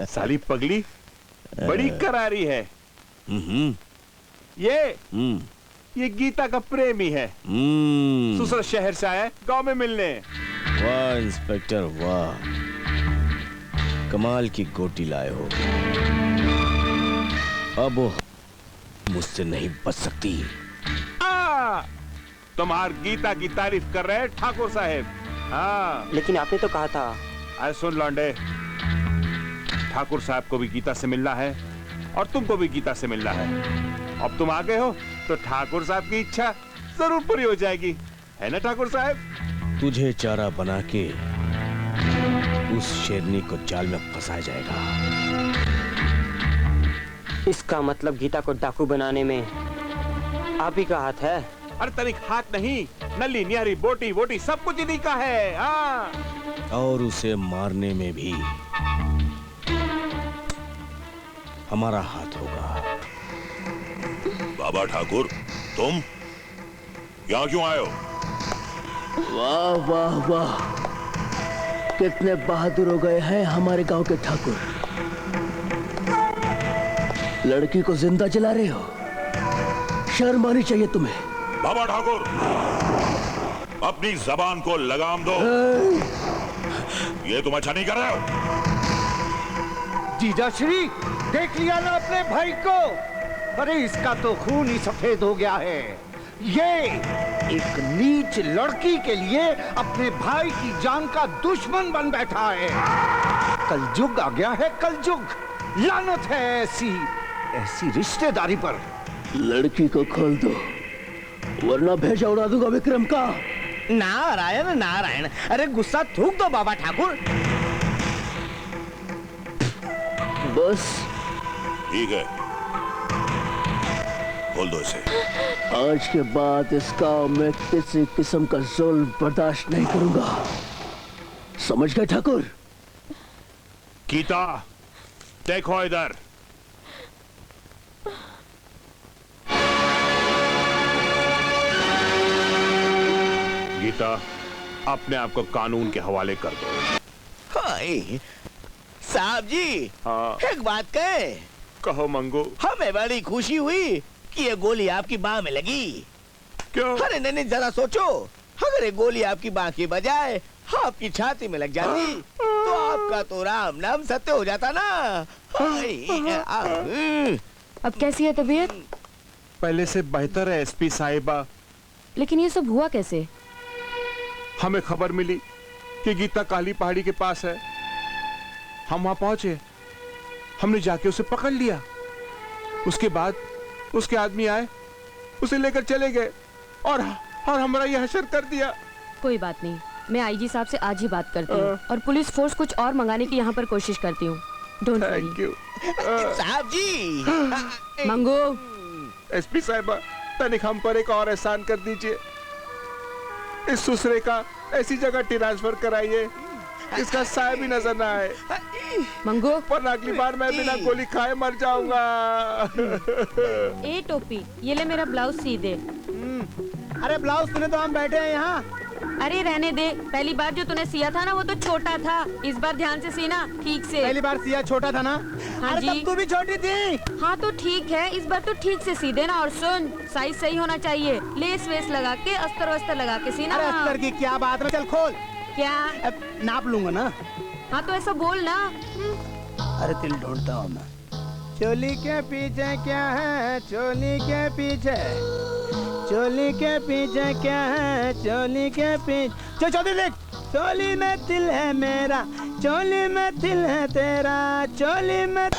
साली पगली बड़ी करारी है। ये गीता का प्रेमी है। दूसरा शहर से आया गांव में मिलने। वाह इंस्पेक्टर वाह, कमाल की गोटी लाए हो। अब वो मुझसे नहीं बच सकती। तुम्हार गीता की तारीफ कर रहे हैं ठाकुर साहब। हाँ लेकिन आपने तो कहा था। अरे सुन लौंडे, ठाकुर साहब को भी गीता से मिलना है और तुमको भी गीता से मिलना है। अब तुम आ गए हो तो ठाकुर साहब की इच्छा जरूर पूरी हो जाएगी, है ना ठाकुर साहब? तुझे चारा बना के उस शेरनी को जाल में फंसाया जाएगा। इसका मतलब गीता को डाकू बनाने में आप ही का हाथ है? अरे तनिक हाथ नहीं, नली न्यारी बोटी वोटी सब कुछ इन्हीं का है। हाँ। और उसे मारने में भी हमारा हाथ होगा। बाबा ठाकुर, तुम यहाँ क्यों आए हो? वाह वाह वाह, कितने बहादुर हो गए हैं हमारे गांव के ठाकुर। लड़की को जिंदा जला रहे हो, शर्म आनी चाहिए तुम्हें। बाबा ठाकुर, अपनी जबान को लगाम दो। ये तुम अच्छा नहीं कर रहे हो। जीजाश्री, देख लिया ना अपने भाई को? अरे इसका तो खून ही सफेद हो गया है। ये एक नीच लड़की के लिए अपने भाई की जान का दुश्मन बन बैठा है। कलयुग आ गया है, कलयुग। लानत है ऐसी रिश्तेदारी पर। लड़की को खोल दो वरना भेजा उड़ा दूंगा विक्रम का। नारायण नारायण, अरे गुस्सा थूक दो बाबा ठाकुर। बस ठीक है, खोल दो इसे। आज के बाद इस गांव में किसी किस्म का जुल्म बर्दाश्त नहीं करूंगा, समझ गए ठाकुर? गीता देखो इधर। गीता, अपने आप को कानून के हवाले कर दो। हाय साहब जी, हाँ। एक बात कहे? कहो मंगू। हमें बड़ी खुशी हुई कि ये गोली आपकी बाह में लगी। क्यों? अरे नहीं, जरा सोचो, अगर ये गोली आपकी बाह की बजाय आपकी छाती में लग जाती तो आपका तो राम नाम सत्य हो जाता ना। अब कैसी है तबीयत? पहले से बेहतर है एसपी साहिबा। लेकिन ये सब हुआ कैसे? हमें खबर मिली कि गीता काली पहाड़ी के पास है। हम वहां पहुंचे, हमने जाके उसे पकड़ लिया। उसके बाद उसके आदमी आए, उसे लेकर चले गए और हमारा यह हशर कर दिया। कोई बात नहीं, मैं आईजी साहब से आज ही बात करती हूँ और पुलिस फोर्स कुछ और मंगाने की यहाँ पर कोशिश करती हूँ। Don't worry. थैंक यू साहब जी। मंगू, एसपी साहिबा, तनिक हम पर एक और एहसान कर दीजिए। इस दूसरे का ऐसी जगह ट्रांसफर कराइए इसका साया भी नजर ना आए। मंगू, पर अगली बार मैं बिना गोली खाए मर जाऊंगा। ए टोपी, ये ले मेरा ब्लाउज सी दे। अरे ब्लाउज तूने तो हम बैठे हैं यहाँ। अरे रहने दे, पहली बार जो तूने सिया था ना वो तो छोटा था, इस बार ध्यान से सीना ठीक से। पहली बार सिया छोटा था ना? हाँ अरे जी। तब तू भी छोटी थी। हाँ तो ठीक है, इस बार तो ठीक से सी देना। और सुन, साइज सही होना चाहिए, लेस वेस लगा के अस्तर वस्तर लगा के सीना। अरे अस्तर की क्या बात है, चल खोल। क्या? अब नाप लूंगा ना। हाँ तो ऐसा बोल ना। अरे तिल ढूंढता हूँ मैं। चोली के पीछे क्या है, चोली के पीछे, चोली के पीछे क्या है, चोली के पीछे। चोली देख, चोली में दिल है मेरा, चोली में दिल है तेरा, चोली में।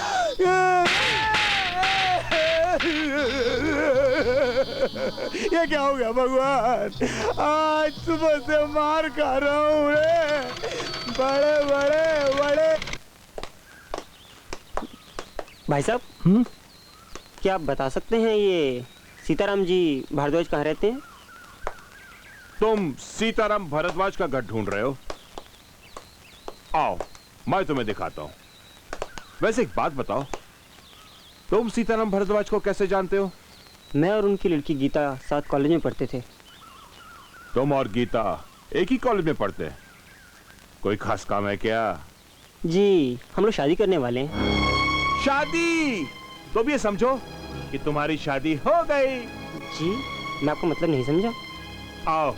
ये क्या हो गया भगवान? आज सुबह से मार खा रहा हूँ रे। बड़े बड़े बड़े। भाई साहब, क्या आप बता सकते हैं ये सीताराम जी भारद्वाज कहाँ रहते हैं? तुम सीताराम भारद्वाज का घर ढूंढ रहे हो? आओ, मैं तुम्हें दिखाता हूँ। वैसे एक बात बताओ, तुम सीताराम भारद्वाज को कैसे जानते हो? मैं और उनकी लड़की गीता साथ कॉलेज में पढ़ते थे। तुम और गीता एक ही कॉलेज में पढ़ते हैं? कोई खास काम है क्या? जी हम लोग शादी करने वाले हैं। शादी? तो भी ये समझो कि तुम्हारी शादी हो गई। जी मैं आपको मतलब नहीं समझा। आओ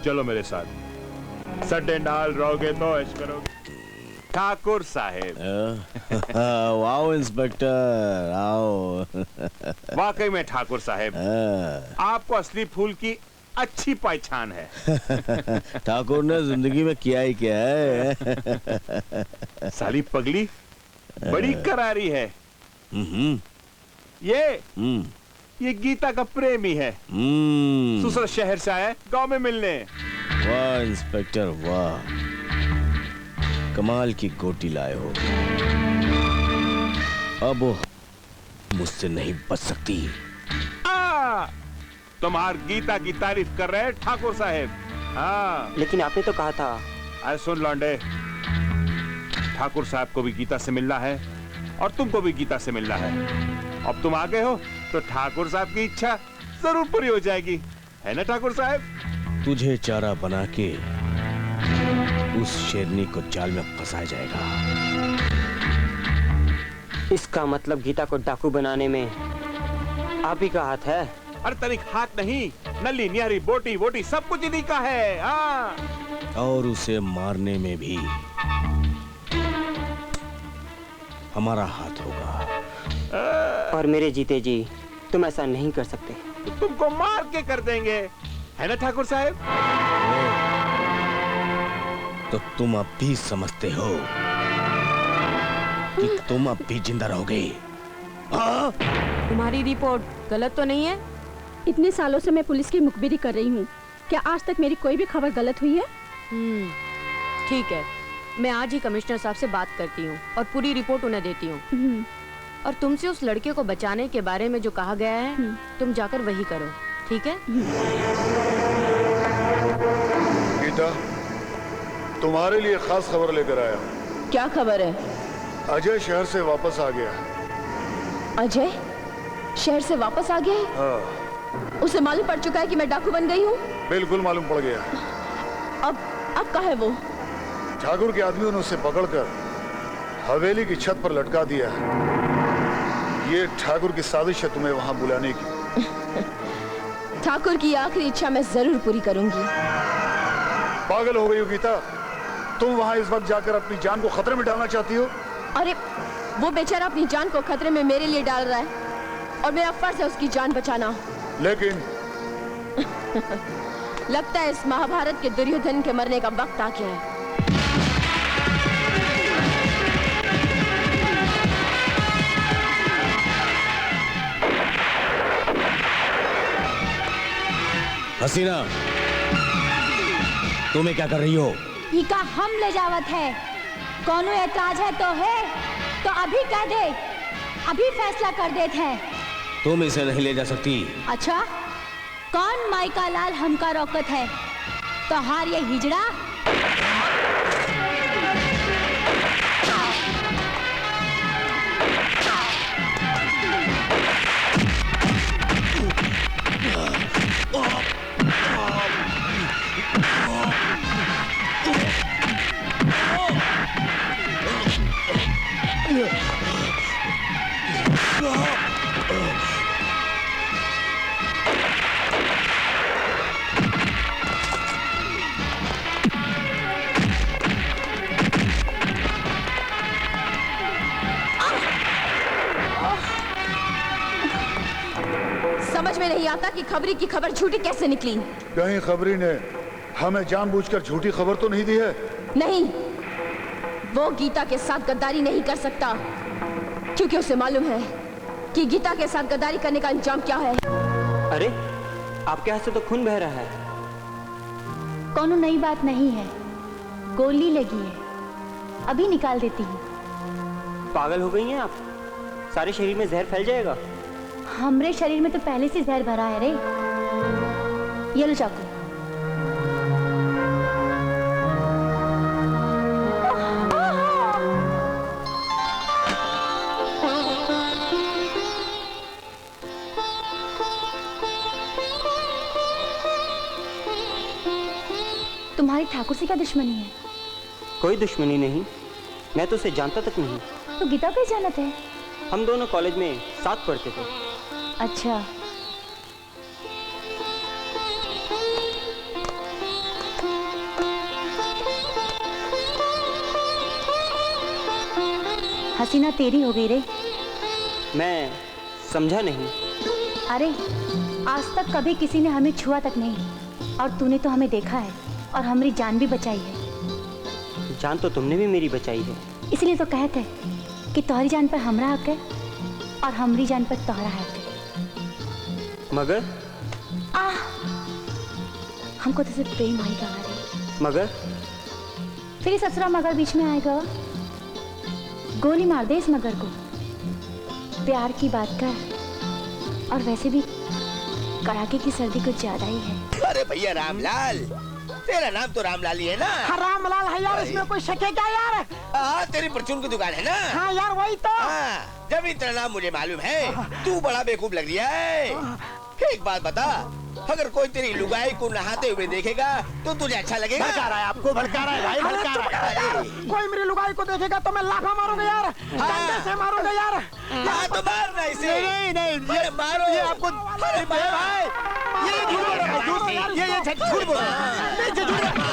चलो मेरे साथ, सड्डे डाल रहोगे तो ऐश करोगे। ठाकुर साहेब। वाओ इंस्पेक्टर, आओ। वाकई में ठाकुर साहेब, आपको असली फूल की अच्छी पहचान है। ठाकुर ने जिंदगी में किया ही क्या है। साली पगली बड़ी करारी है। ये गीता का प्रेमी है। दूसरा शहर से आया गांव में मिलने। वाह इंस्पेक्टर वाह, कमाल की गोटी लाए हो। अब वो मुझसे नहीं बच सकती। तुम्हार गीता की तारीफ कर रहे हैं ठाकुर साहेब। हाँ लेकिन आपने तो कहा था। अरे सुन लौंडे, ठाकुर साहब को भी गीता से मिलना है और तुमको भी गीता से मिलना है। अब तुम आ गए हो तो ठाकुर साहब की इच्छा जरूर पूरी हो जाएगी, है ना ठाकुर साहब? तुझे चारा बना के उस शेरनी को जाल में फंसाया जाएगा। इसका मतलब गीता को डाकू बनाने में आप ही का हाथ है? अरे तनिक हाथ नहीं, नली निहरी बोटी वोटी सब कुछ इन्हीं का है। हाँ। और उसे मारने में भी हमारा हाथ होगा। और मेरे जीते जी तुम ऐसा नहीं कर सकते। तो तुमको मार के कर देंगे, है ना ठाकुर साहब? तो तुम अब भी समझते हो कि तुम अब भी जिंदा रहोगे? तुम्हारी रिपोर्ट गलत तो नहीं है? इतने सालों से मैं पुलिस की मुखबिरी कर रही हूँ, क्या आज तक मेरी कोई भी खबर गलत हुई है? ठीक है, मैं आज ही कमिश्नर साहब से बात करती हूँ और पूरी रिपोर्ट उन्हें देती हूँ। और तुमसे उस लड़के को बचाने के बारे में जो कहा गया है, तुम जाकर वही करो, ठीक है? गीता, तुम्हारे लिए खास खबर लेकर आया। क्या खबर है? अजय शहर से वापस आ गया। अजय शहर से वापस आ गया? हाँ। उसे मालूम पड़ चुका है कि मैं डाकू बन गई हूँ? बिल्कुल मालूम पड़ गया। अब कहाँ है वो? ठाकुर के आदमियों ने उसे पकड़कर हवेली की छत पर लटका दिया। ये ठाकुर की साजिश है तुम्हें वहां बुलाने की। ठाकुर की आखिरी इच्छा मैं जरूर पूरी करूंगी। पागल हो गई हो गीता, तुम वहां इस वक्त जाकर अपनी जान को खतरे में डालना चाहती हो? अरे वो बेचारा अपनी जान को खतरे में मेरे लिए डाल रहा है और मेरा फर्ज है उसकी जान बचाना। लेकिन लगता है इस महाभारत के दुर्योधन के मरने का वक्त आ गया है। हसीना, तुम्हें क्या कर रही हो? इका हम ले जावत है, कौनो एतराज है तो अभी कह दे, अभी फैसला कर देते हैं। तुम इसे नहीं ले जा सकती। अच्छा, कौन माइका लाल हमका रोकत है? तो हार ये हिजड़ा? समझ में नहीं आता कि खबरी की खबर झूठी कैसे निकली। कहीं खबरी ने हमें जानबूझकर झूठी खबर तो नहीं दी है? नहीं, वो गीता के साथ गद्दारी नहीं कर सकता, क्योंकि उसे मालूम है कि गीता के साथ गद्दारी करने का अंजाम क्या है। अरे आपके हाथ से तो खून बह रहा है। कौनो नई बात नहीं है, गोली लगी है, अभी निकाल देती हूँ। पागल हो गई हैं आप? सारे शरीर में जहर फैल जाएगा। हमरे शरीर में तो पहले से जहर भरा है रे। ये लो चाकू। तुम्हारी ठाकुर से क्या दुश्मनी है? कोई दुश्मनी नहीं, मैं तो उसे जानता तक नहीं। तो गीता को ही जानत है? हम दोनों कॉलेज में साथ पढ़ते थे। अच्छा। हसीना तेरी हो गई रे। मैं समझा नहीं। अरे आज तक कभी किसी ने हमें छुआ तक नहीं, और तूने तो हमें देखा है और हमारी जान भी बचाई है। जान तो तुमने भी मेरी बचाई है। इसलिए तो कहते कि तुम्हारी जान पर हमारा हक है और हमारी जान पर तुम्हारा हक है। मगर हमको तो सिर्फ प्रेम आएगा रे। मगर फिर इस ससुरा मगर बीच में आएगा। गोली मार दे इस मगर को। प्यार की बात कर, और वैसे भी कड़ाके की सर्दी कुछ ज्यादा ही है। अरे भैया रामलाल, तेरा नाम तो रामलाल ही है ना? हाँ रामलाल है यार, इसमें कोई शक है क्या यार? हाँ तेरी परचून की दुकान है ना? हाँ यार वही तो। हाँ, जब इतना नाम मुझे मालूम है, तू बड़ा बेवकूफ लग रहा है। एक बात बता, अगर कोई तेरी लुगाई को नहाते हुए देखेगा तो तुझे अच्छा लगेगा? भड़का रहा है आपको, भड़का रहा है भाई, भड़का रहा है। कोई मेरी लुगाई को देखेगा तो मैं लाफा मारूंगा यार, डंडे से मारूंगा यार। हाँ तो मारना इसे। नहीं ये मारो। ये आपको अरे भाई ये झूठ बोल रहा है, ये झूठ बोल रहा है।